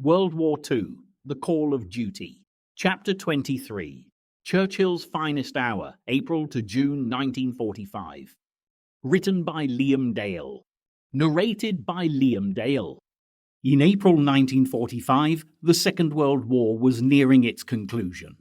World War II, The Call of Duty. Chapter 23. Churchill's Finest Hour, April to June 1945. Written by Liam Dale. Narrated by Liam Dale. In April 1945, the Second World War was nearing its conclusion.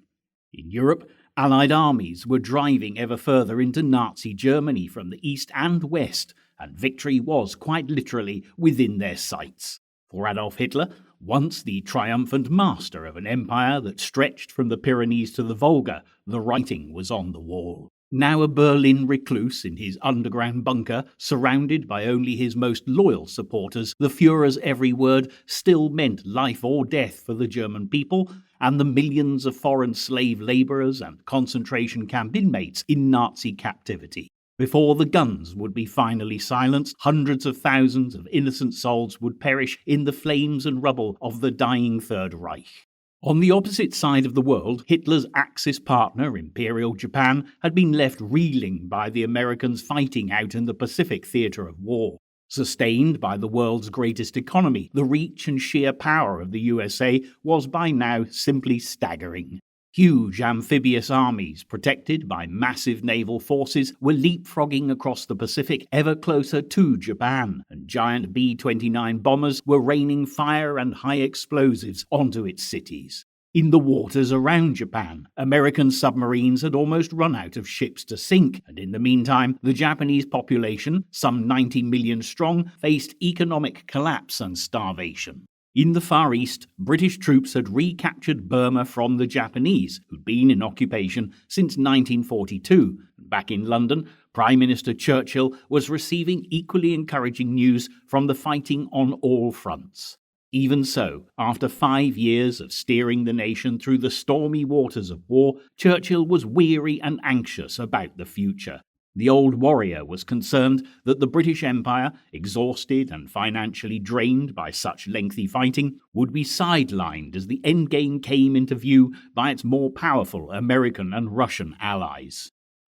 In Europe, Allied armies were driving ever further into Nazi Germany from the east and west, and victory was quite literally within their sights. For Adolf Hitler, once the triumphant master of an empire that stretched from the Pyrenees to the Volga, the writing was on the wall. Now a Berlin recluse in his underground bunker, surrounded by only his most loyal supporters, the Führer's every word still meant life or death for the German people and the millions of foreign slave labourers and concentration camp inmates in Nazi captivity. Before the guns would be finally silenced, hundreds of thousands of innocent souls would perish in the flames and rubble of the dying Third Reich. On the opposite side of the world, Hitler's Axis partner, Imperial Japan, had been left reeling by the Americans fighting out in the Pacific theatre of war. Sustained by the world's greatest economy, the reach and sheer power of the USA was by now simply staggering. Huge amphibious armies, protected by massive naval forces, were leapfrogging across the Pacific ever closer to Japan, and giant B-29 bombers were raining fire and high explosives onto its cities. In the waters around Japan, American submarines had almost run out of ships to sink, and in the meantime, the Japanese population, some 90 million strong, faced economic collapse and starvation. In the Far East, British troops had recaptured Burma from the Japanese, who'd been in occupation since 1942. Back in London, Prime Minister Churchill was receiving equally encouraging news from the fighting on all fronts. Even so, after 5 years of steering the nation through the stormy waters of war, Churchill was weary and anxious about the future. The old warrior was concerned that the British Empire, exhausted and financially drained by such lengthy fighting, would be sidelined as the endgame came into view by its more powerful American and Russian allies.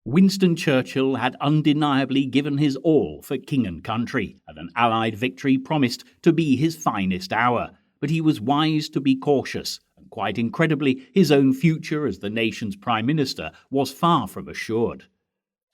Winston Churchill had undeniably given his all for king and country, and an Allied victory promised to be his finest hour. But he was wise to be cautious, and quite incredibly, his own future as the nation's Prime Minister was far from assured.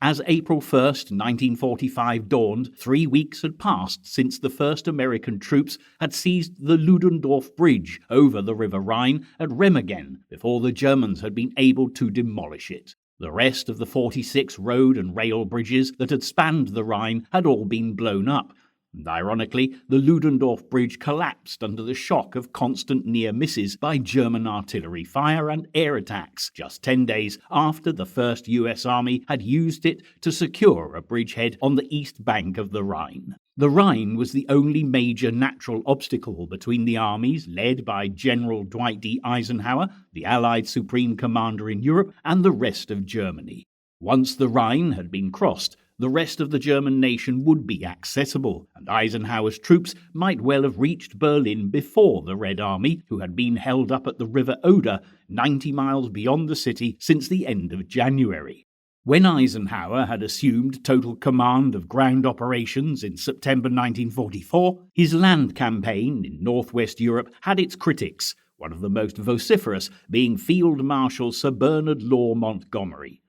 As April 1st, 1945 dawned, 3 weeks had passed since the first American troops had seized the Ludendorff Bridge over the River Rhine at Remagen before the Germans had been able to demolish it. The rest of the 46 road and rail bridges that had spanned the Rhine had all been blown up. And ironically, the Ludendorff Bridge collapsed under the shock of constant near misses by German artillery fire and air attacks, just 10 days after the First US Army had used it to secure a bridgehead on the east bank of the Rhine. The Rhine was the only major natural obstacle between the armies led by General Dwight D. Eisenhower, the Allied Supreme Commander in Europe, and the rest of Germany. Once the Rhine had been crossed, the rest of the German nation would be accessible, and Eisenhower's troops might well have reached Berlin before the Red Army, who had been held up at the River Oder, 90 miles beyond the city since the end of January. When Eisenhower had assumed total command of ground operations in September 1944, his land campaign in northwest Europe had its critics, one of the most vociferous being Field Marshal Sir Bernard Law Montgomery.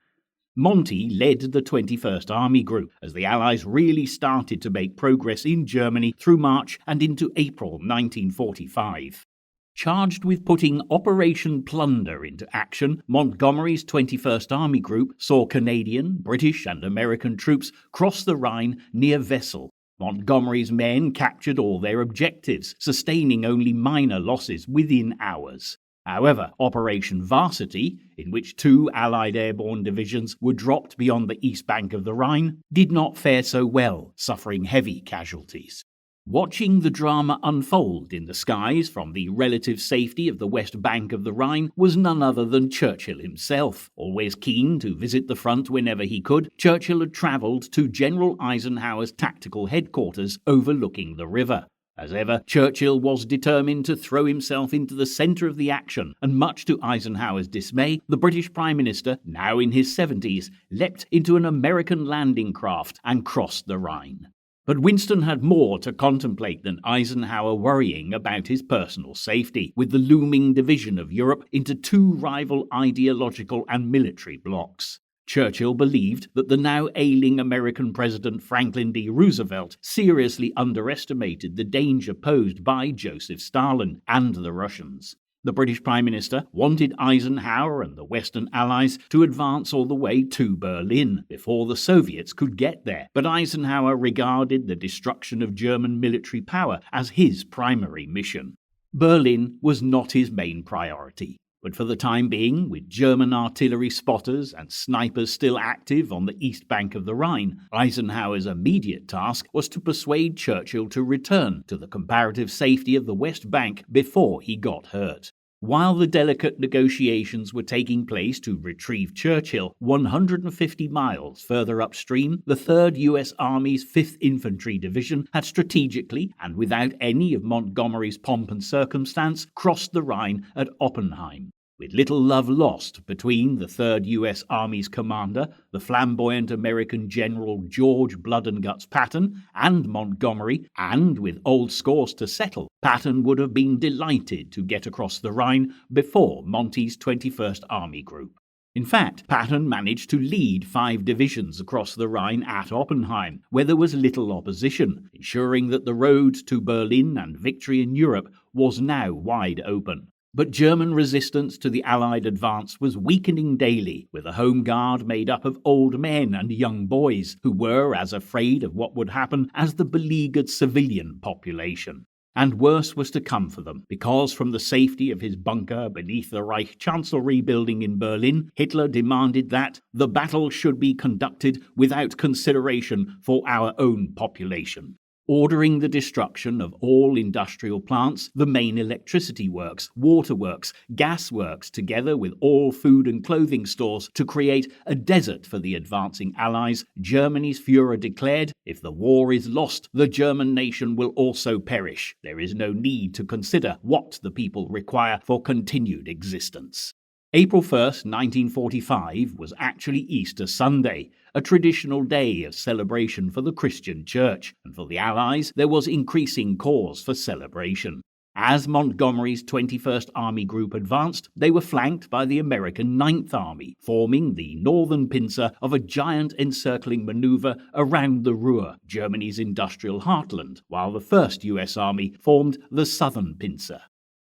Monty led the 21st Army Group as the Allies really started to make progress in Germany through March and into April 1945. Charged with putting Operation Plunder into action, Montgomery's 21st Army Group saw Canadian, British and American troops cross the Rhine near Wesel. Montgomery's men captured all their objectives, sustaining only minor losses within hours. However, Operation Varsity, in which 2 Allied airborne divisions were dropped beyond the east bank of the Rhine, did not fare so well, suffering heavy casualties. Watching the drama unfold in the skies from the relative safety of the west bank of the Rhine was none other than Churchill himself. Always keen to visit the front whenever he could, Churchill had travelled to General Eisenhower's tactical headquarters overlooking the river. As ever, Churchill was determined to throw himself into the centre of the action, and much to Eisenhower's dismay, the British Prime Minister, now in his 70s, leapt into an American landing craft and crossed the Rhine. But Winston had more to contemplate than Eisenhower worrying about his personal safety, with the looming division of Europe into two rival ideological and military blocs. Churchill believed that the now ailing American President Franklin D. Roosevelt seriously underestimated the danger posed by Joseph Stalin and the Russians. The British Prime Minister wanted Eisenhower and the Western Allies to advance all the way to Berlin before the Soviets could get there, but Eisenhower regarded the destruction of German military power as his primary mission. Berlin was not his main priority, but for the time being, with German artillery spotters and snipers still active on the east bank of the Rhine, Eisenhower's immediate task was to persuade Churchill to return to the comparative safety of the West Bank before he got hurt. While the delicate negotiations were taking place to retrieve Churchill, 150 miles further upstream, the 3rd U.S. Army's 5th Infantry Division had strategically, and without any of Montgomery's pomp and circumstance, crossed the Rhine at Oppenheim. With little love lost between the 3rd U.S. Army's commander, the flamboyant American General George Blood and Guts Patton, and Montgomery, and with old scores to settle, Patton would have been delighted to get across the Rhine before Monty's 21st Army Group. In fact, Patton managed to lead 5 divisions across the Rhine at Oppenheim, where there was little opposition, ensuring that the road to Berlin and victory in Europe was now wide open. But German resistance to the Allied advance was weakening daily, with a home guard made up of old men and young boys who were as afraid of what would happen as the beleaguered civilian population. And worse was to come for them, because from the safety of his bunker beneath the Reich Chancellery building in Berlin, Hitler demanded that the battle should be conducted without consideration for our own population, ordering the destruction of all industrial plants, the main electricity works, waterworks, gas works, together with all food and clothing stores to create a desert for the advancing Allies. Germany's Führer declared, "If the war is lost, the German nation will also perish. There is no need to consider what the people require for continued existence." April 1st, 1945 was actually Easter Sunday, a traditional day of celebration for the Christian Church, and for the Allies there was increasing cause for celebration. As Montgomery's 21st Army Group advanced, they were flanked by the American 9th Army, forming the northern pincer of a giant encircling maneuver around the Ruhr, Germany's industrial heartland, while the 1st U.S. Army formed the southern pincer.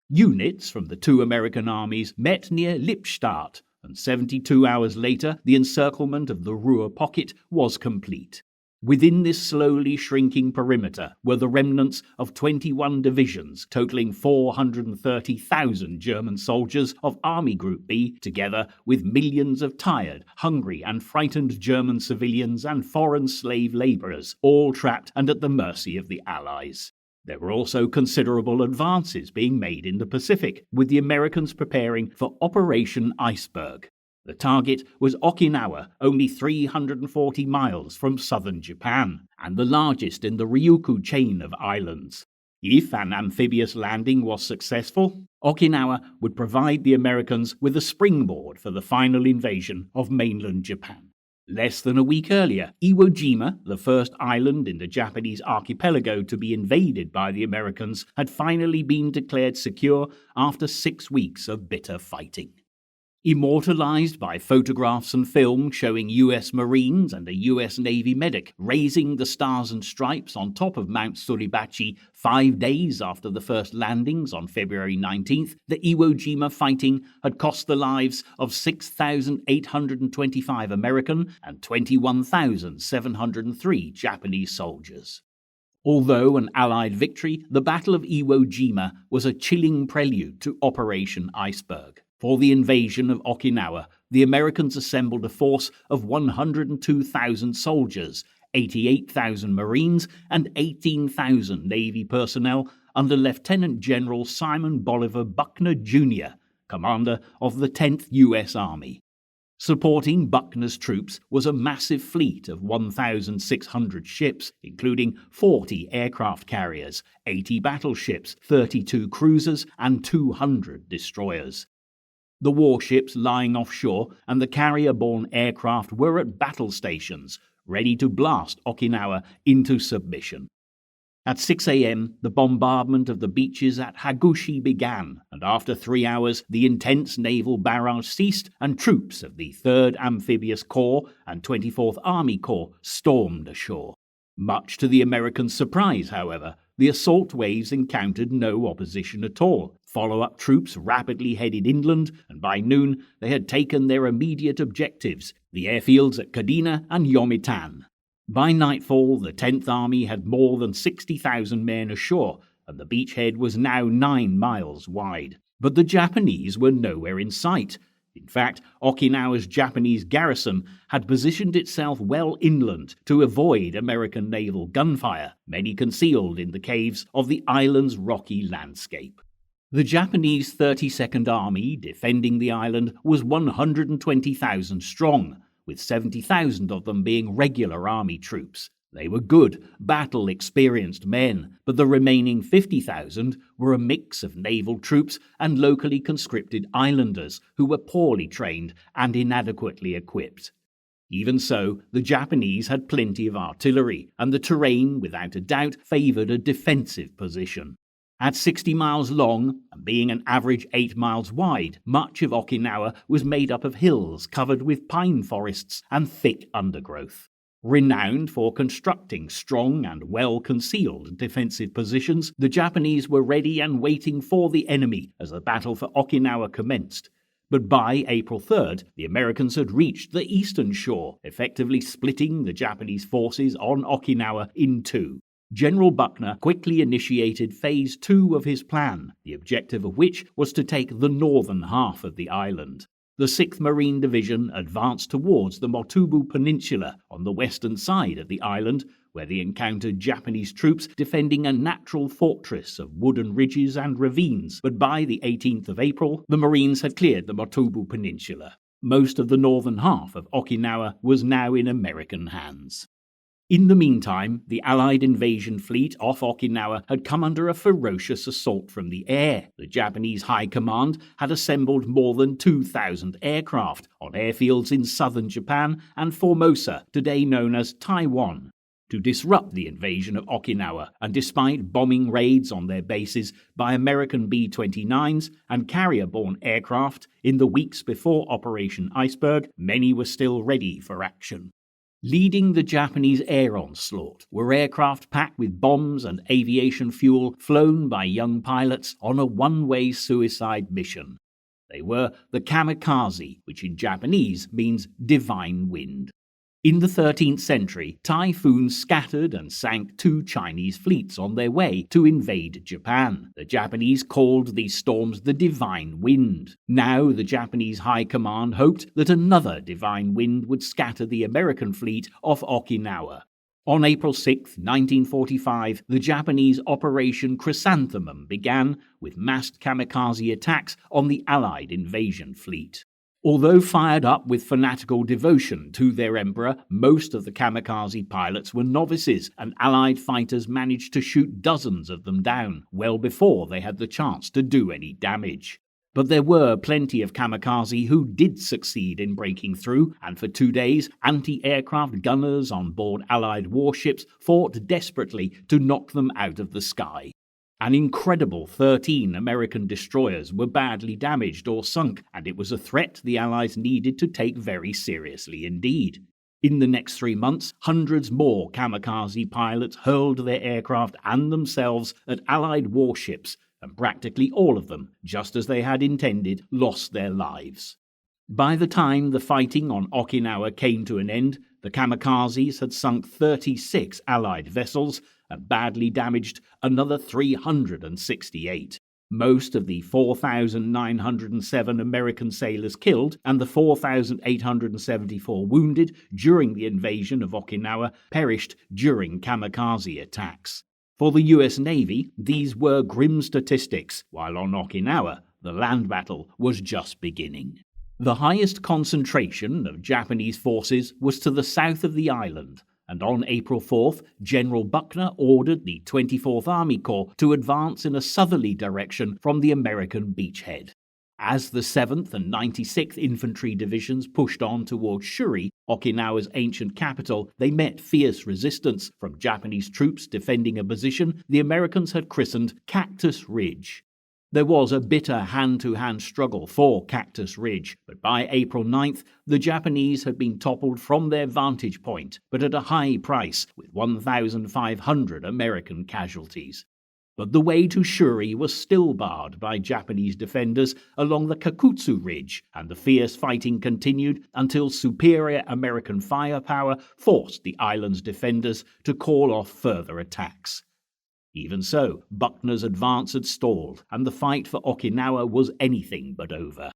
Units from the 2 American armies met near Lippstadt, and 72 hours later the encirclement of the Ruhr pocket was complete. Within this slowly shrinking perimeter were the remnants of 21 divisions, totaling 430,000 German soldiers of Army Group B, together with millions of tired, hungry and frightened German civilians and foreign slave laborers, all trapped and at the mercy of the Allies. There were also considerable advances being made in the Pacific, with the Americans preparing for Operation Iceberg. The target was Okinawa, only 340 miles from southern Japan, and the largest in the Ryukyu chain of islands. If an amphibious landing was successful, Okinawa would provide the Americans with a springboard for the final invasion of mainland Japan. Less than a week earlier, Iwo Jima, the first island in the Japanese archipelago to be invaded by the Americans, had finally been declared secure after 6 weeks of bitter fighting. Immortalized by photographs and film showing US Marines and a US Navy medic raising the Stars and Stripes on top of Mount Suribachi 5 days after the first landings on February 19th, the Iwo Jima fighting had cost the lives of 6,825 American and 21,703 Japanese soldiers. Although an Allied victory, the Battle of Iwo Jima was a chilling prelude to Operation Iceberg. For the invasion of Okinawa, the Americans assembled a force of 102,000 soldiers, 88,000 Marines, and 18,000 Navy personnel under Lieutenant General Simon Bolivar Buckner, Jr., commander of the 10th U.S. Army. Supporting Buckner's troops was a massive fleet of 1,600 ships, including 40 aircraft carriers, 80 battleships, 32 cruisers, and 200 destroyers. The warships lying offshore and the carrier-borne aircraft were at battle stations, ready to blast Okinawa into submission. At 6 a.m., the bombardment of the beaches at Hagushi began, and after 3 hours, the intense naval barrage ceased and troops of the 3rd Amphibious Corps and 24th Army Corps stormed ashore. Much to the Americans' surprise, however, the assault waves encountered no opposition at all. Follow-up troops rapidly headed inland, and by noon they had taken their immediate objectives, the airfields at Kadena and Yomitan. By nightfall, the 10th Army had more than 60,000 men ashore, and the beachhead was now 9 miles wide. But the Japanese were nowhere in sight. In fact, Okinawa's Japanese garrison had positioned itself well inland to avoid American naval gunfire, many concealed in the caves of the island's rocky landscape. The Japanese 32nd Army defending the island was 120,000 strong, with 70,000 of them being regular army troops. They were good, battle-experienced men, but the remaining 50,000 were a mix of naval troops and locally conscripted islanders who were poorly trained and inadequately equipped. Even so, the Japanese had plenty of artillery, and the terrain, without a doubt, favoured a defensive position. At 60 miles long, and being an average 8 miles wide, much of Okinawa was made up of hills covered with pine forests and thick undergrowth. Renowned for constructing strong and well-concealed defensive positions, the Japanese were ready and waiting for the enemy as the battle for Okinawa commenced. But by April 3rd, the Americans had reached the eastern shore, effectively splitting the Japanese forces on Okinawa in two. General Buckner quickly initiated Phase 2 of his plan, the objective of which was to take the northern half of the island. The 6th Marine Division advanced towards the Motubu Peninsula on the western side of the island, where they encountered Japanese troops defending a natural fortress of wooden ridges and ravines, but by the 18th of April, the Marines had cleared the Motubu Peninsula. Most of the northern half of Okinawa was now in American hands. In the meantime, the Allied invasion fleet off Okinawa had come under a ferocious assault from the air. The Japanese High Command had assembled more than 2,000 aircraft on airfields in southern Japan and Formosa, today known as Taiwan, to disrupt the invasion of Okinawa, and despite bombing raids on their bases by American B-29s and carrier-borne aircraft in the weeks before Operation Iceberg, many were still ready for action. Leading the Japanese air onslaught were aircraft packed with bombs and aviation fuel flown by young pilots on a one-way suicide mission. They were the kamikaze, which in Japanese means divine wind. In the 13th century, typhoons scattered and sank 2 Chinese fleets on their way to invade Japan. The Japanese called these storms the Divine Wind. Now the Japanese High Command hoped that another divine wind would scatter the American fleet off Okinawa. On April 6, 1945, the Japanese Operation Chrysanthemum began with massed kamikaze attacks on the Allied invasion fleet. Although fired up with fanatical devotion to their emperor, most of the kamikaze pilots were novices, and Allied fighters managed to shoot dozens of them down, well before they had the chance to do any damage. But there were plenty of kamikaze who did succeed in breaking through, and for 2 days, anti-aircraft gunners on board Allied warships fought desperately to knock them out of the sky. An incredible 13 American destroyers were badly damaged or sunk, and it was a threat the Allies needed to take very seriously indeed. In the next 3 months, hundreds more kamikaze pilots hurled their aircraft and themselves at Allied warships, and practically all of them, just as they had intended, lost their lives. By the time the fighting on Okinawa came to an end, the kamikazes had sunk 36 Allied vessels and badly damaged another 368. Most of the 4,907 American sailors killed and the 4,874 wounded during the invasion of Okinawa perished during kamikaze attacks. For the US Navy, these were grim statistics, while on Okinawa, the land battle was just beginning. The highest concentration of Japanese forces was to the south of the island, and on April 4th, General Buckner ordered the 24th Army Corps to advance in a southerly direction from the American beachhead. As the 7th and 96th Infantry Divisions pushed on towards Shuri, Okinawa's ancient capital, they met fierce resistance from Japanese troops defending a position the Americans had christened Cactus Ridge. There was a bitter hand-to-hand struggle for Cactus Ridge, but by April 9th, the Japanese had been toppled from their vantage point, but at a high price, with 1,500 American casualties. But the way to Shuri was still barred by Japanese defenders along the Kakutsu Ridge, and the fierce fighting continued until superior American firepower forced the island's defenders to call off further attacks. Even so, Buckner's advance had stalled, and the fight for Okinawa was anything but over.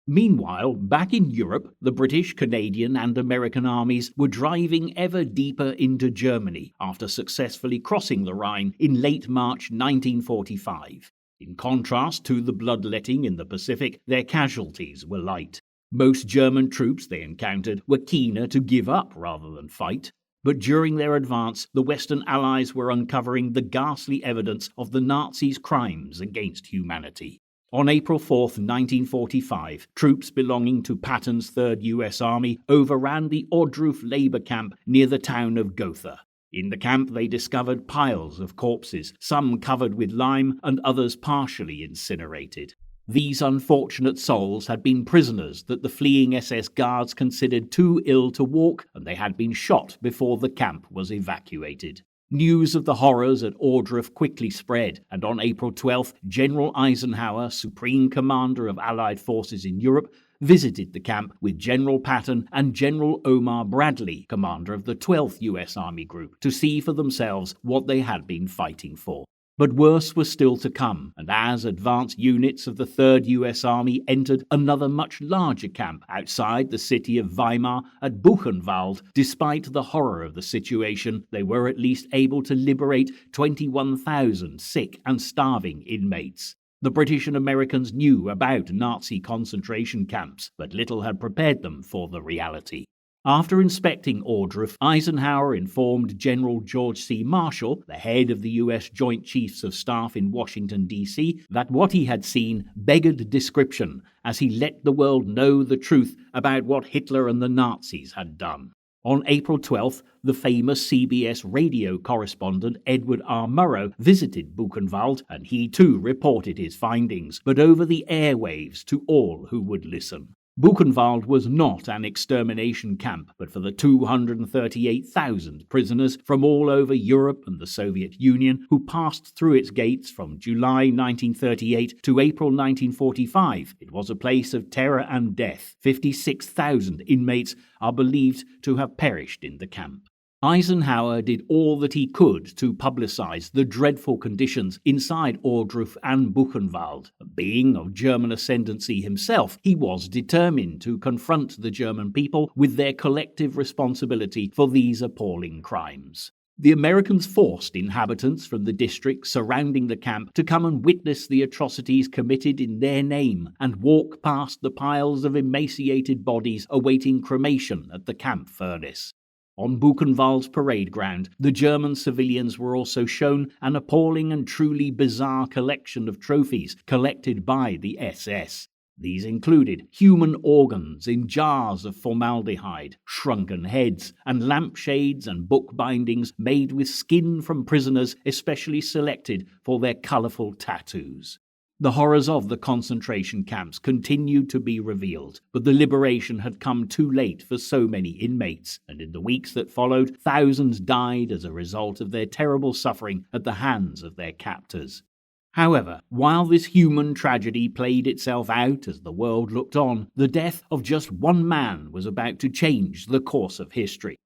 Meanwhile, back in Europe, the British, Canadian, and American armies were driving ever deeper into Germany after successfully crossing the Rhine in late March 1945. In contrast to the bloodletting in the Pacific, their casualties were light. Most German troops they encountered were keener to give up rather than fight. But during their advance, the Western Allies were uncovering the ghastly evidence of the Nazis' crimes against humanity. On April 4, 1945, troops belonging to Patton's 3rd U.S. Army overran the Ohrdruf labor camp near the town of Gotha. In the camp they discovered piles of corpses, some covered with lime and others partially incinerated. These unfortunate souls had been prisoners that the fleeing SS guards considered too ill to walk, and they had been shot before the camp was evacuated. News of the horrors at Ohrdruf quickly spread, and on April 12th, General Eisenhower, Supreme Commander of Allied forces in Europe, visited the camp with General Patton and General Omar Bradley, commander of the 12th U.S. Army Group, to see for themselves what they had been fighting for. But worse was still to come, and as advance units of the 3rd U.S. Army entered another much larger camp outside the city of Weimar at Buchenwald, despite the horror of the situation, they were at least able to liberate 21,000 sick and starving inmates. The British and Americans knew about Nazi concentration camps, but little had prepared them for the reality. After inspecting Ohrdruf, Eisenhower informed General George C. Marshall, the head of the U.S. Joint Chiefs of Staff in Washington, D.C., that what he had seen beggared description, as he let the world know the truth about what Hitler and the Nazis had done. On April 12th, the famous CBS radio correspondent Edward R. Murrow visited Buchenwald, and he too reported his findings, but over the airwaves to all who would listen. Buchenwald was not an extermination camp, but for the 238,000 prisoners from all over Europe and the Soviet Union who passed through its gates from July 1938 to April 1945. It was a place of terror and death. 56,000 inmates are believed to have perished in the camp. Eisenhower did all that he could to publicize the dreadful conditions inside Ohrdruf and Buchenwald. Being of German ascendancy himself, he was determined to confront the German people with their collective responsibility for these appalling crimes. The Americans forced inhabitants from the districts surrounding the camp to come and witness the atrocities committed in their name and walk past the piles of emaciated bodies awaiting cremation at the camp furnace. On Buchenwald's parade ground, the German civilians were also shown an appalling and truly bizarre collection of trophies collected by the SS. These included human organs in jars of formaldehyde, shrunken heads, and lampshades and book bindings made with skin from prisoners especially selected for their colourful tattoos. The horrors of the concentration camps continued to be revealed, but the liberation had come too late for so many inmates, and in the weeks that followed, thousands died as a result of their terrible suffering at the hands of their captors. However, while this human tragedy played itself out as the world looked on, the death of just one man was about to change the course of history.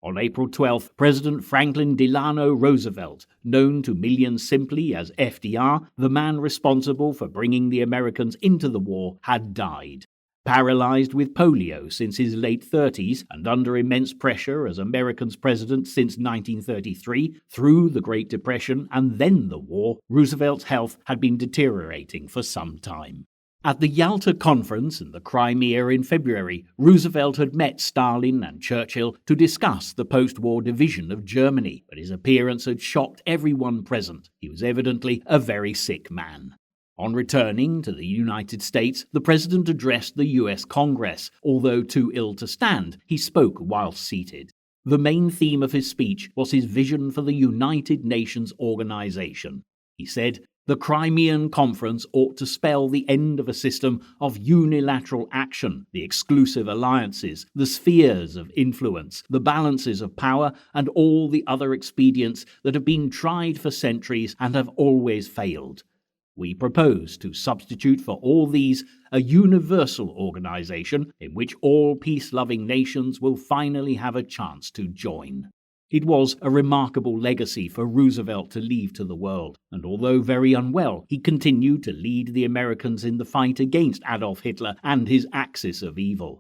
On April 12th, President Franklin Delano Roosevelt, known to millions simply as FDR, the man responsible for bringing the Americans into the war, had died. Paralyzed with polio since his late 30s and under immense pressure as America's president since 1933, through the Great Depression and then the war, Roosevelt's health had been deteriorating for some time. At the Yalta Conference in the Crimea in February, Roosevelt had met Stalin and Churchill to discuss the post-war division of Germany, but his appearance had shocked everyone present. He was evidently a very sick man. On returning to the United States, the president addressed the US Congress. Although too ill to stand, he spoke while seated. The main theme of his speech was his vision for the United Nations organization. He said, "The Crimean Conference ought to spell the end of a system of unilateral action, the exclusive alliances, the spheres of influence, the balances of power, and all the other expedients that have been tried for centuries and have always failed. We propose to substitute for all these a universal organization in which all peace-loving nations will finally have a chance to join." It was a remarkable legacy for Roosevelt to leave to the world, and although very unwell, he continued to lead the Americans in the fight against Adolf Hitler and his axis of evil.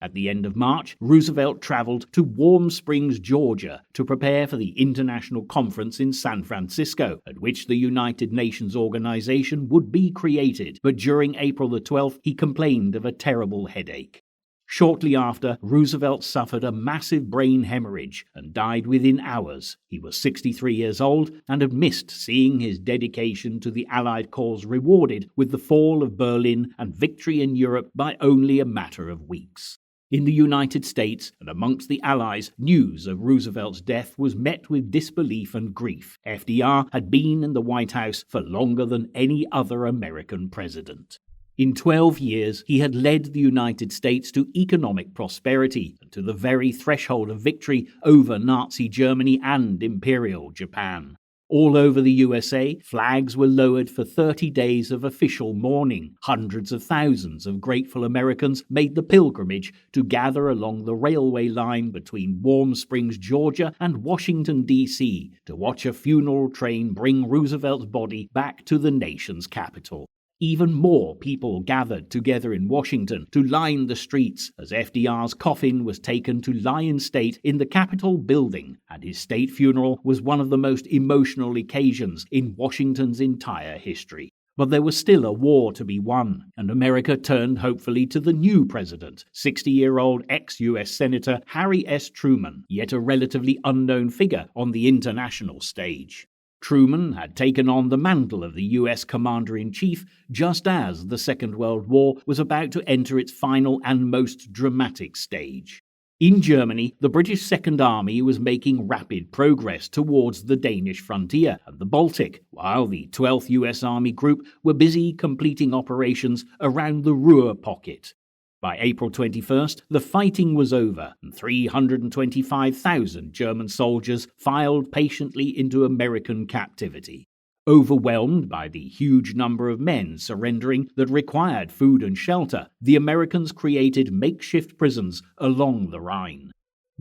At the end of March, Roosevelt traveled to Warm Springs, Georgia, to prepare for the International Conference in San Francisco, at which the United Nations organization would be created. But during April the 12th, he complained of a terrible headache. Shortly after, Roosevelt suffered a massive brain hemorrhage and died within hours. He was 63 years old and had missed seeing his dedication to the Allied cause rewarded with the fall of Berlin and victory in Europe by only a matter of weeks. In the United States and amongst the Allies, news of Roosevelt's death was met with disbelief and grief. FDR had been in the White House for longer than any other American president. In 12 years, he had led the United States to economic prosperity and to the very threshold of victory over Nazi Germany and Imperial Japan. All over the USA, flags were lowered for 30 days of official mourning. Hundreds of thousands of grateful Americans made the pilgrimage to gather along the railway line between Warm Springs, Georgia and Washington, D.C. to watch a funeral train bring Roosevelt's body back to the nation's capital. Even more people gathered together in Washington to line the streets as FDR's coffin was taken to lie in state in the Capitol building, and his state funeral was one of the most emotional occasions in Washington's entire history. But there was still a war to be won, and America turned hopefully to the new president, 60-year-old ex-US Senator Harry S. Truman, yet a relatively unknown figure on the international stage. Truman had taken on the mantle of the U.S. Commander-in-Chief just as the Second World War was about to enter its final and most dramatic stage. In Germany, the British Second Army was making rapid progress towards the Danish frontier and the Baltic, while the 12th U.S. Army Group were busy completing operations around the Ruhr pocket. By April 21st, the fighting was over, and 325,000 German soldiers filed patiently into American captivity. Overwhelmed by the huge number of men surrendering that required food and shelter, the Americans created makeshift prisons along the Rhine.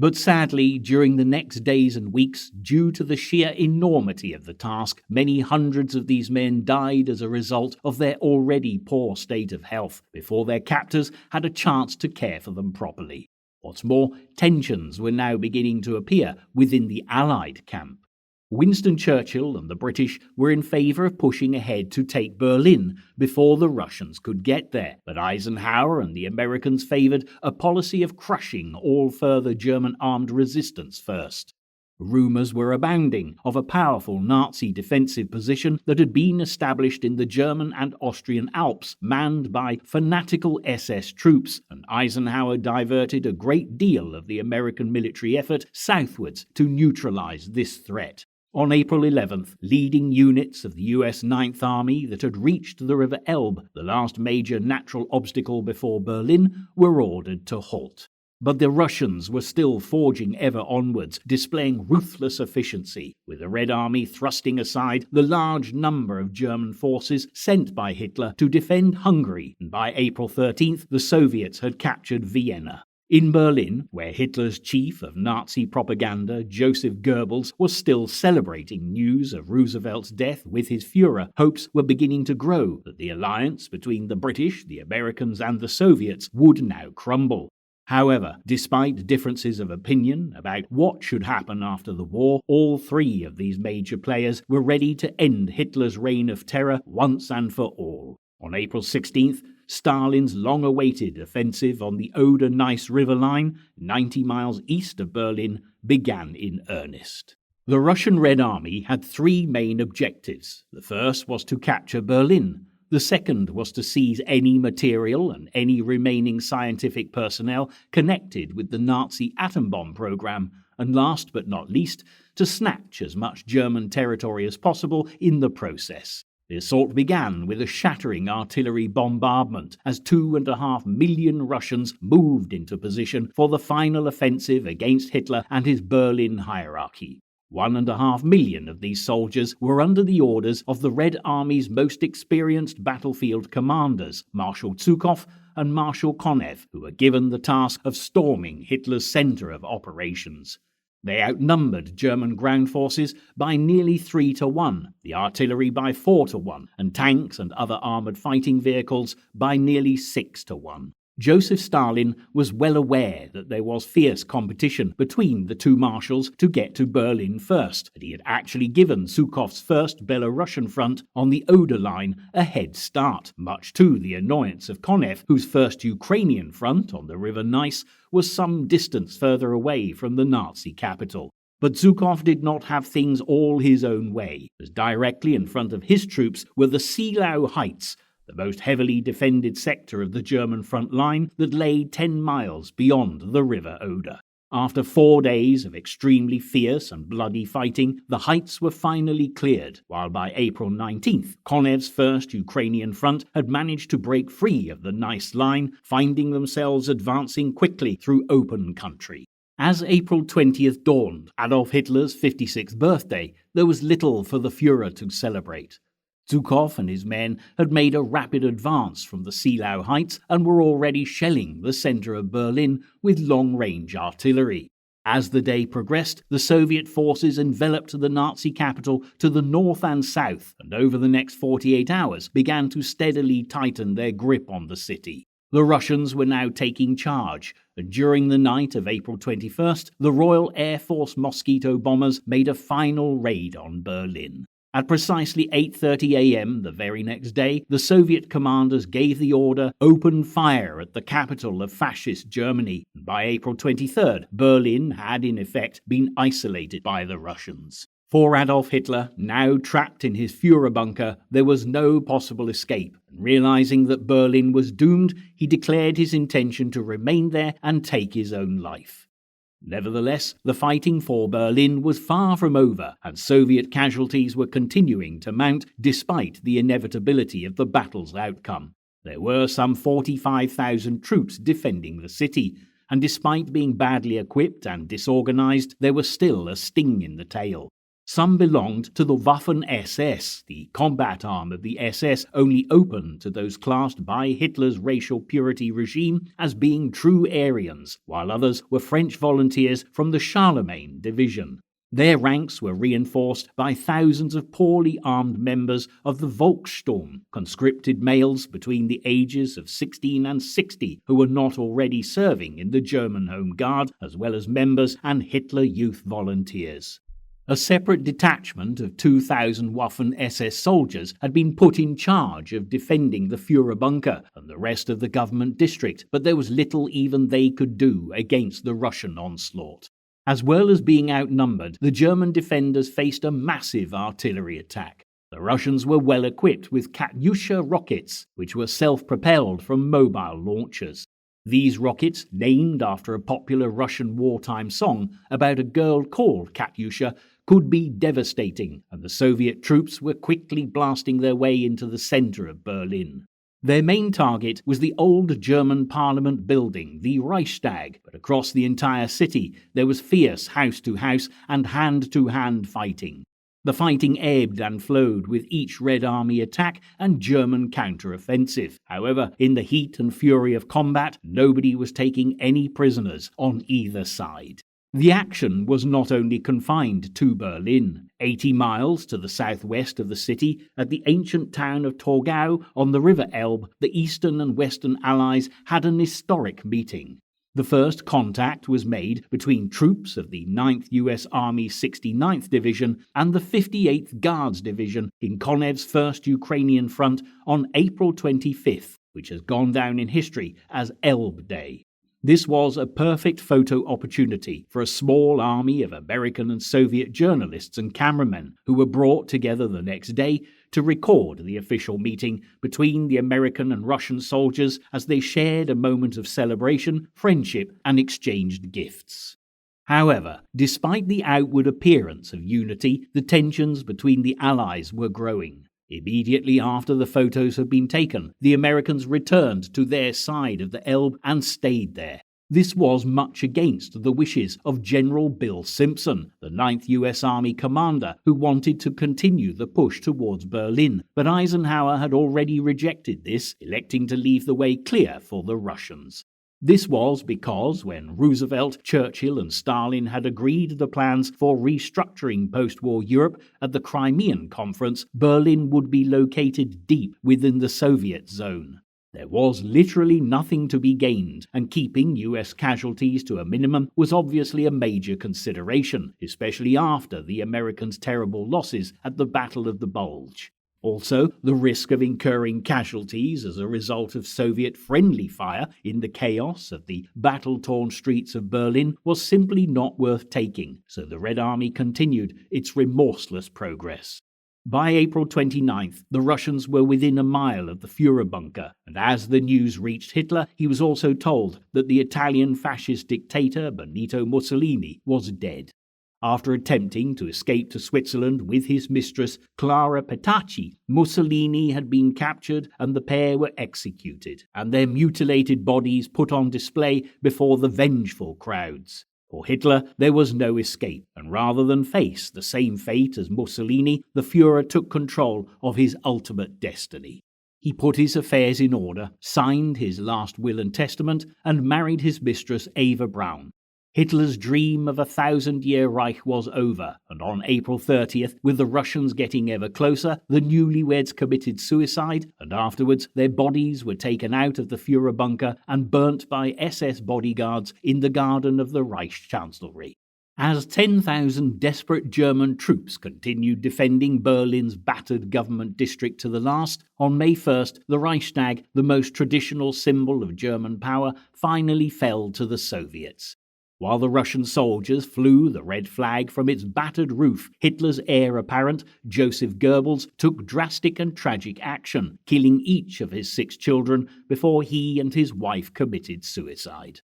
But sadly, during the next days and weeks, due to the sheer enormity of the task, many hundreds of these men died as a result of their already poor state of health before their captors had a chance to care for them properly. What's more, tensions were now beginning to appear within the Allied camp. Winston Churchill and the British were in favor of pushing ahead to take Berlin before the Russians could get there, but Eisenhower and the Americans favored a policy of crushing all further German armed resistance first. Rumors were abounding of a powerful Nazi defensive position that had been established in the German and Austrian Alps, manned by fanatical SS troops, and Eisenhower diverted a great deal of the American military effort southwards to neutralize this threat. On April 11th, leading units of the U.S. Ninth Army that had reached the River Elbe, the last major natural obstacle before Berlin, were ordered to halt. But the Russians were still forging ever onwards, displaying ruthless efficiency, with the Red Army thrusting aside the large number of German forces sent by Hitler to defend Hungary, and by April 13th the Soviets had captured Vienna. In Berlin, where Hitler's chief of Nazi propaganda, Joseph Goebbels, was still celebrating news of Roosevelt's death with his Führer, hopes were beginning to grow that the alliance between the British, the Americans, and the Soviets would now crumble. However, despite differences of opinion about what should happen after the war, all three of these major players were ready to end Hitler's reign of terror once and for all. On April 16th, Stalin's long-awaited offensive on the Oder-Neisse River line, 90 miles east of Berlin, began in earnest. The Russian Red Army had three main objectives. The first was to capture Berlin. The second was to seize any material and any remaining scientific personnel connected with the Nazi atom bomb program, and last but not least, to snatch as much German territory as possible in the process. The assault began with a shattering artillery bombardment as 2.5 million Russians moved into position for the final offensive against Hitler and his Berlin hierarchy. 1.5 million of these soldiers were under the orders of the Red Army's most experienced battlefield commanders, Marshal Zhukov and Marshal Konev, who were given the task of storming Hitler's center of operations. They outnumbered German ground forces by nearly 3-1, the artillery by 4-1, and tanks and other armoured fighting vehicles by nearly 6-1. Joseph Stalin was well aware that there was fierce competition between the two marshals to get to Berlin first, and he had actually given Zhukov's first Belarusian front on the Oder line a head start, much to the annoyance of Konev, whose first Ukrainian front on the River Neisse was some distance further away from the Nazi capital. But Zhukov did not have things all his own way, as directly in front of his troops were the Seelau Heights, the most heavily defended sector of the German front line that lay 10 miles beyond the River Oder. After 4 days of extremely fierce and bloody fighting, the heights were finally cleared, while by April 19th, Konev's first Ukrainian front had managed to break free of the Neisse line, finding themselves advancing quickly through open country. As April 20th dawned, Adolf Hitler's 56th birthday, there was little for the Führer to celebrate. Zhukov and his men had made a rapid advance from the Seelau Heights and were already shelling the center of Berlin with long-range artillery. As the day progressed, the Soviet forces enveloped the Nazi capital to the north and south, and over the next 48 hours began to steadily tighten their grip on the city. The Russians were now taking charge, and during the night of April 21st, the Royal Air Force Mosquito bombers made a final raid on Berlin. At precisely 8:30 a.m. the very next day, the Soviet commanders gave the order, "Open fire" at the capital of fascist Germany, and by April 23rd, Berlin had in effect been isolated by the Russians. For Adolf Hitler, now trapped in his Führer bunker, there was no possible escape, and realizing that Berlin was doomed, he declared his intention to remain there and take his own life. Nevertheless, the fighting for Berlin was far from over, and Soviet casualties were continuing to mount despite the inevitability of the battle's outcome. There were some 45,000 troops defending the city, and despite being badly equipped and disorganized, there was still a sting in the tail. Some belonged to the Waffen-SS, the combat arm of the SS only open to those classed by Hitler's racial purity regime as being true Aryans, while others were French volunteers from the Charlemagne division. Their ranks were reinforced by thousands of poorly armed members of the Volkssturm, conscripted males between the ages of 16 and 60 who were not already serving in the German Home Guard, as well as members and Hitler Youth volunteers. A separate detachment of 2,000 Waffen-SS soldiers had been put in charge of defending the Führer bunker and the rest of the government district, but there was little even they could do against the Russian onslaught. As well as being outnumbered, the German defenders faced a massive artillery attack. The Russians were well equipped with Katyusha rockets, which were self-propelled from mobile launchers. These rockets, named after a popular Russian wartime song about a girl called Katyusha, could be devastating, and the Soviet troops were quickly blasting their way into the center of Berlin. Their main target was the old German parliament building, the Reichstag, but across the entire city there was fierce house-to-house and hand-to-hand fighting. The fighting ebbed and flowed with each Red Army attack and German counter-offensive. However, in the heat and fury of combat, nobody was taking any prisoners on either side. The action was not only confined to Berlin. 80 miles to the southwest of the city, at the ancient town of Torgau on the River Elbe, the Eastern and Western Allies had an historic meeting. The first contact was made between troops of the 9th U.S. Army 69th Division and the 58th Guards Division in Konev's First Ukrainian Front on April 25th, which has gone down in history as Elbe Day. This was a perfect photo opportunity for a small army of American and Soviet journalists and cameramen who were brought together the next day to record the official meeting between the American and Russian soldiers as they shared a moment of celebration, friendship, and exchanged gifts. However, despite the outward appearance of unity, the tensions between the Allies were growing. Immediately after the photos had been taken, the Americans returned to their side of the Elbe and stayed there. This was much against the wishes of General Bill Simpson, the 9th U.S. Army commander, who wanted to continue the push towards Berlin, but Eisenhower had already rejected this, electing to leave the way clear for the Russians. This was because when Roosevelt, Churchill, and Stalin had agreed the plans for restructuring post-war Europe at the Crimean Conference, Berlin would be located deep within the Soviet zone. There was literally nothing to be gained, and keeping U.S. casualties to a minimum was obviously a major consideration, especially after the Americans' terrible losses at the Battle of the Bulge. Also, the risk of incurring casualties as a result of Soviet friendly fire in the chaos of the battle-torn streets of Berlin was simply not worth taking, so the Red Army continued its remorseless progress. By April 29th, the Russians were within a mile of the Führer bunker, and as the news reached Hitler, he was also told that the Italian fascist dictator Benito Mussolini was dead. After attempting to escape to Switzerland with his mistress, Clara Petacci, Mussolini had been captured and the pair were executed, and their mutilated bodies put on display before the vengeful crowds. For Hitler, there was no escape, and rather than face the same fate as Mussolini, the Führer took control of his ultimate destiny. He put his affairs in order, signed his last will and testament, and married his mistress Eva Braun. Hitler's dream of a 1,000-year Reich was over, and on April 30th, with the Russians getting ever closer, the newlyweds committed suicide, and afterwards their bodies were taken out of the Führer bunker and burnt by SS bodyguards in the garden of the Reichschancellery. As 10,000 desperate German troops continued defending Berlin's battered government district to the last, on May 1st, the Reichstag, the most traditional symbol of German power, finally fell to the Soviets. While the Russian soldiers flew the red flag from its battered roof, Hitler's heir apparent, Joseph Goebbels, took drastic and tragic action, killing each of his 6 children before he and his wife committed suicide.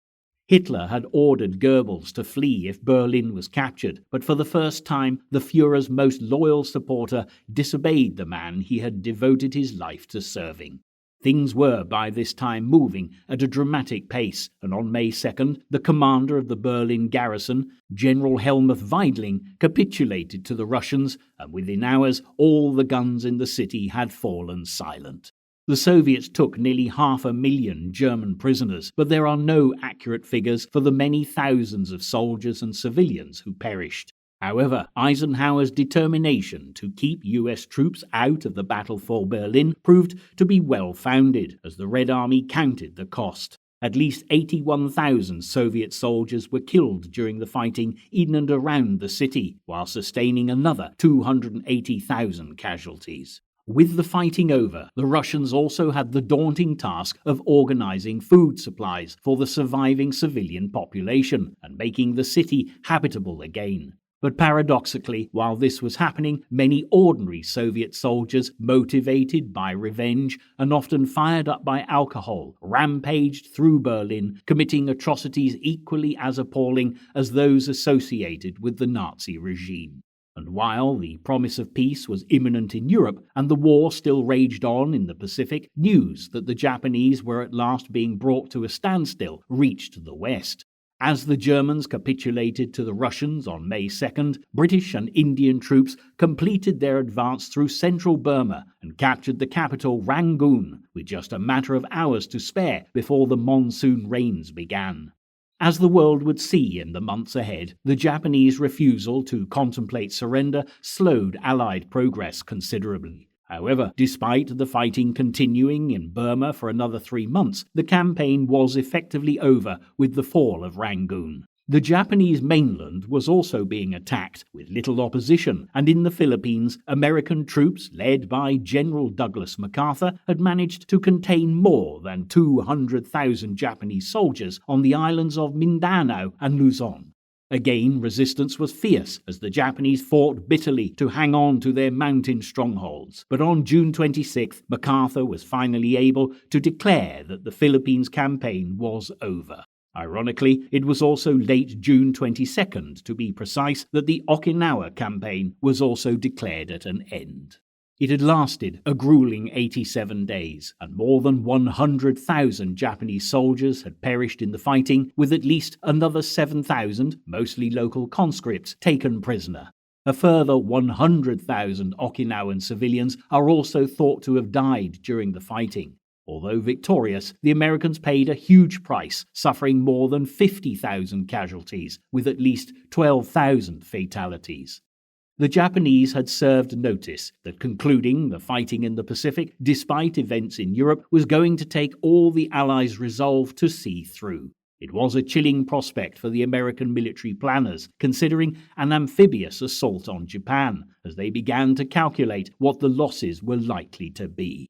Hitler had ordered Goebbels to flee if Berlin was captured, but for the first time, the Führer's most loyal supporter disobeyed the man he had devoted his life to serving. Things were by this time moving at a dramatic pace, and on May 2nd, the commander of the Berlin garrison, General Helmuth Weidling, capitulated to the Russians, and within hours all the guns in the city had fallen silent. The Soviets took nearly 500,000 German prisoners, but there are no accurate figures for the many thousands of soldiers and civilians who perished. However, Eisenhower's determination to keep U.S. troops out of the battle for Berlin proved to be well-founded, as the Red Army counted the cost. At least 81,000 Soviet soldiers were killed during the fighting in and around the city, while sustaining another 280,000 casualties. With the fighting over, the Russians also had the daunting task of organizing food supplies for the surviving civilian population and making the city habitable again. But paradoxically, while this was happening, many ordinary Soviet soldiers, motivated by revenge and often fired up by alcohol, rampaged through Berlin, committing atrocities equally as appalling as those associated with the Nazi regime. And while the promise of peace was imminent in Europe and the war still raged on in the Pacific, news that the Japanese were at last being brought to a standstill reached the West. As the Germans capitulated to the Russians on May 2nd, British and Indian troops completed their advance through central Burma and captured the capital Rangoon with just a matter of hours to spare before the monsoon rains began. As the world would see in the months ahead, the Japanese refusal to contemplate surrender slowed Allied progress considerably. However, despite the fighting continuing in Burma for another 3 months, the campaign was effectively over with the fall of Rangoon. The Japanese mainland was also being attacked with little opposition, and in the Philippines, American troops led by General Douglas MacArthur had managed to contain more than 200,000 Japanese soldiers on the islands of Mindanao and Luzon. Again, resistance was fierce as the Japanese fought bitterly to hang on to their mountain strongholds. But on June 26th, MacArthur was finally able to declare that the Philippines campaign was over. Ironically, it was also late June 22nd, to be precise, that the Okinawa campaign was also declared at an end. It had lasted a grueling 87 days, and more than 100,000 Japanese soldiers had perished in the fighting, with at least another 7,000, mostly local conscripts, taken prisoner. A further 100,000 Okinawan civilians are also thought to have died during the fighting. Although victorious, the Americans paid a huge price, suffering more than 50,000 casualties, with at least 12,000 fatalities. The Japanese had served notice that concluding the fighting in the Pacific, despite events in Europe, was going to take all the Allies' resolve to see through. It was a chilling prospect for the American military planners, considering an amphibious assault on Japan, as they began to calculate what the losses were likely to be.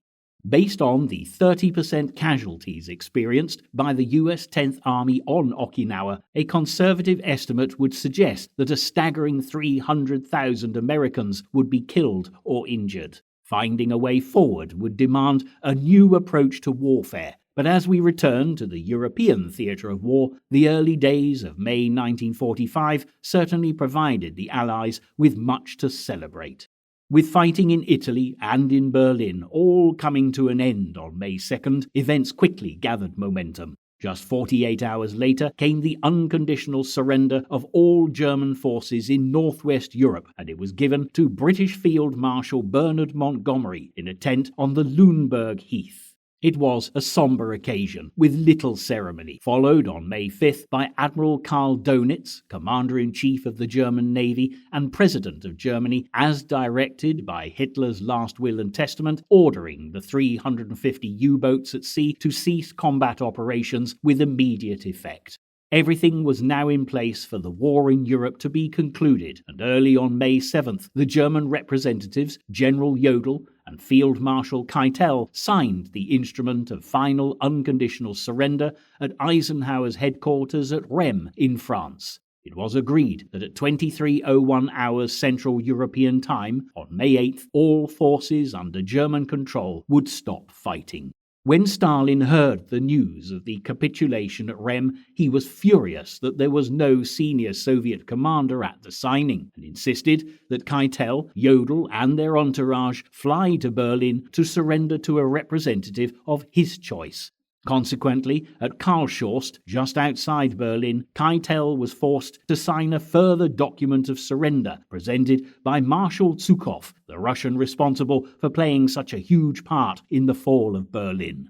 Based on the 30% casualties experienced by the US 10th Army on Okinawa, a conservative estimate would suggest that a staggering 300,000 Americans would be killed or injured. Finding a way forward would demand a new approach to warfare. But as we return to the European theatre of war, the early days of May 1945 certainly provided the Allies with much to celebrate. With fighting in Italy and in Berlin all coming to an end on May 2nd, events quickly gathered momentum. Just 48 hours later came the unconditional surrender of all German forces in northwest Europe, and it was given to British Field Marshal Bernard Montgomery in a tent on the Lüneburg Heath. It was a sombre occasion, with little ceremony, followed on May 5th by Admiral Karl Dönitz, Commander-in-Chief of the German Navy and President of Germany, as directed by Hitler's last will and testament, ordering the 350 U-boats at sea to cease combat operations with immediate effect. Everything was now in place for the war in Europe to be concluded, and early on May 7th, the German representatives, General Jodl and Field Marshal Keitel, signed the instrument of final unconditional surrender at Eisenhower's headquarters at Rheims in France. It was agreed that at 23:01 hours Central European Time, on May 8th, all forces under German control would stop fighting. When Stalin heard the news of the capitulation at Rheims, he was furious that there was no senior Soviet commander at the signing, and insisted that Keitel, Jodl, and their entourage fly to Berlin to surrender to a representative of his choice. Consequently, at Karlshorst, just outside Berlin, Keitel was forced to sign a further document of surrender presented by Marshal Zhukov, the Russian responsible for playing such a huge part in the fall of Berlin.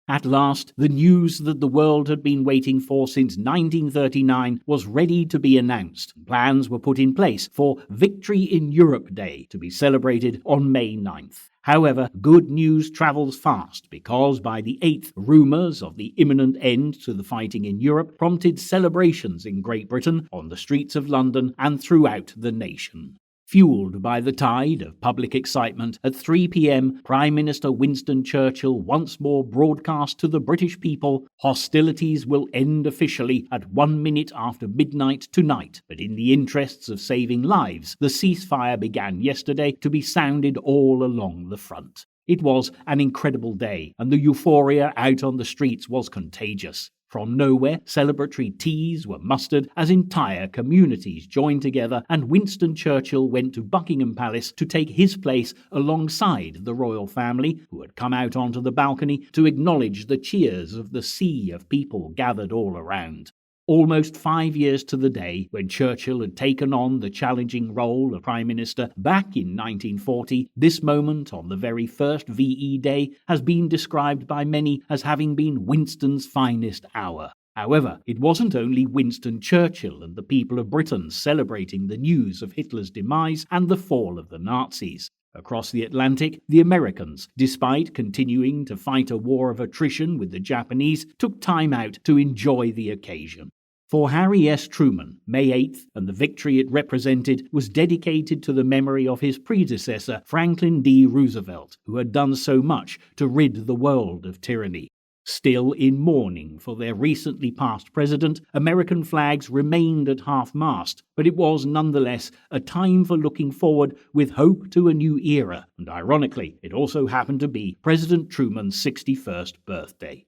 At last, the news that the world had been waiting for since 1939 was ready to be announced. Plans were put in place for Victory in Europe Day to be celebrated on May 9th. However, good news travels fast because by the 8th, rumours of the imminent end to the fighting in Europe prompted celebrations in Great Britain, on the streets of London and throughout the nation. Fueled by the tide of public excitement, at 3 p.m, Prime Minister Winston Churchill once more broadcast to the British people, "Hostilities will end officially at 1 minute after midnight tonight, but in the interests of saving lives, the ceasefire began yesterday to be sounded all along the front." It was an incredible day, and the euphoria out on the streets was contagious. From nowhere, celebratory teas were mustered as entire communities joined together, and Winston Churchill went to Buckingham Palace to take his place alongside the royal family, who had come out onto the balcony to acknowledge the cheers of the sea of people gathered all around. Almost 5 years to the day when Churchill had taken on the challenging role of Prime Minister back in 1940, this moment on the very first VE Day has been described by many as having been Winston's finest hour. However, it wasn't only Winston Churchill and the people of Britain celebrating the news of Hitler's demise and the fall of the Nazis. Across the Atlantic, the Americans, despite continuing to fight a war of attrition with the Japanese, took time out to enjoy the occasion. For Harry S. Truman, May 8th and the victory it represented was dedicated to the memory of his predecessor, Franklin D. Roosevelt, who had done so much to rid the world of tyranny. Still in mourning for their recently passed president, American flags remained at half-mast, but it was nonetheless a time for looking forward with hope to a new era, and ironically, it also happened to be President Truman's 61st birthday.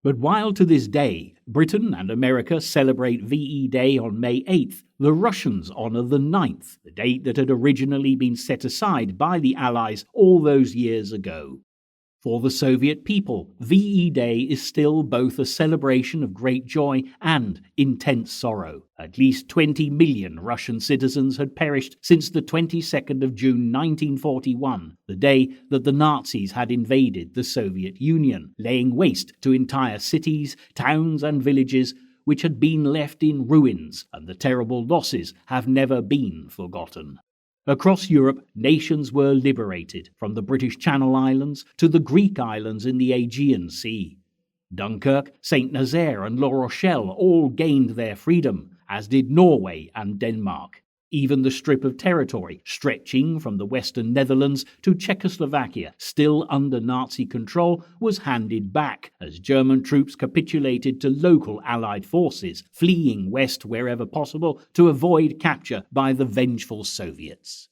But while to this day, Britain and America celebrate VE Day on May 8th, the Russians honor the 9th, the date that had originally been set aside by the Allies all those years ago. For the Soviet people, VE Day is still both a celebration of great joy and intense sorrow. At least 20 million Russian citizens had perished since the 22nd of June 1941, the day that the Nazis had invaded the Soviet Union, laying waste to entire cities, towns and villages which had been left in ruins, and the terrible losses have never been forgotten. Across Europe, nations were liberated, from the British Channel Islands to the Greek islands in the Aegean Sea. Dunkirk, St. Nazaire and La Rochelle all gained their freedom, as did Norway and Denmark. Even the strip of territory stretching from the western Netherlands to Czechoslovakia, still under Nazi control, was handed back as German troops capitulated to local Allied forces, fleeing west wherever possible to avoid capture by the vengeful Soviets.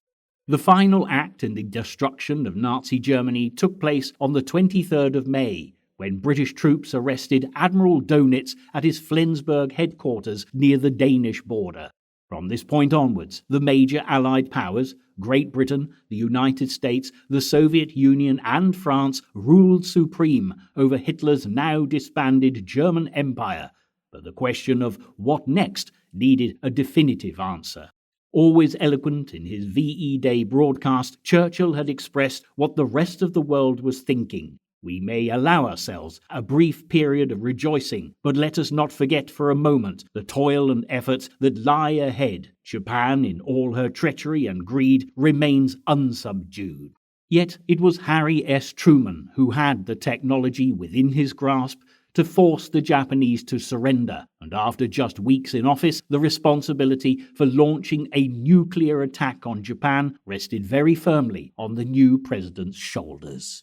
The final act in the destruction of Nazi Germany took place on the 23rd of May, when British troops arrested Admiral Dönitz at his Flensburg headquarters near the Danish border. From this point onwards, the major Allied powers, Great Britain, the United States, the Soviet Union and France, ruled supreme over Hitler's now disbanded German Empire, but the question of what next needed a definitive answer. Always eloquent in his VE Day broadcast, Churchill had expressed what the rest of the world was thinking. We may allow ourselves a brief period of rejoicing, but let us not forget for a moment the toil and efforts that lie ahead. Japan, in all her treachery and greed, remains unsubdued. Yet it was Harry S. Truman who had the technology within his grasp to force the Japanese to surrender, and after just weeks in office, the responsibility for launching a nuclear attack on Japan rested very firmly on the new president's shoulders.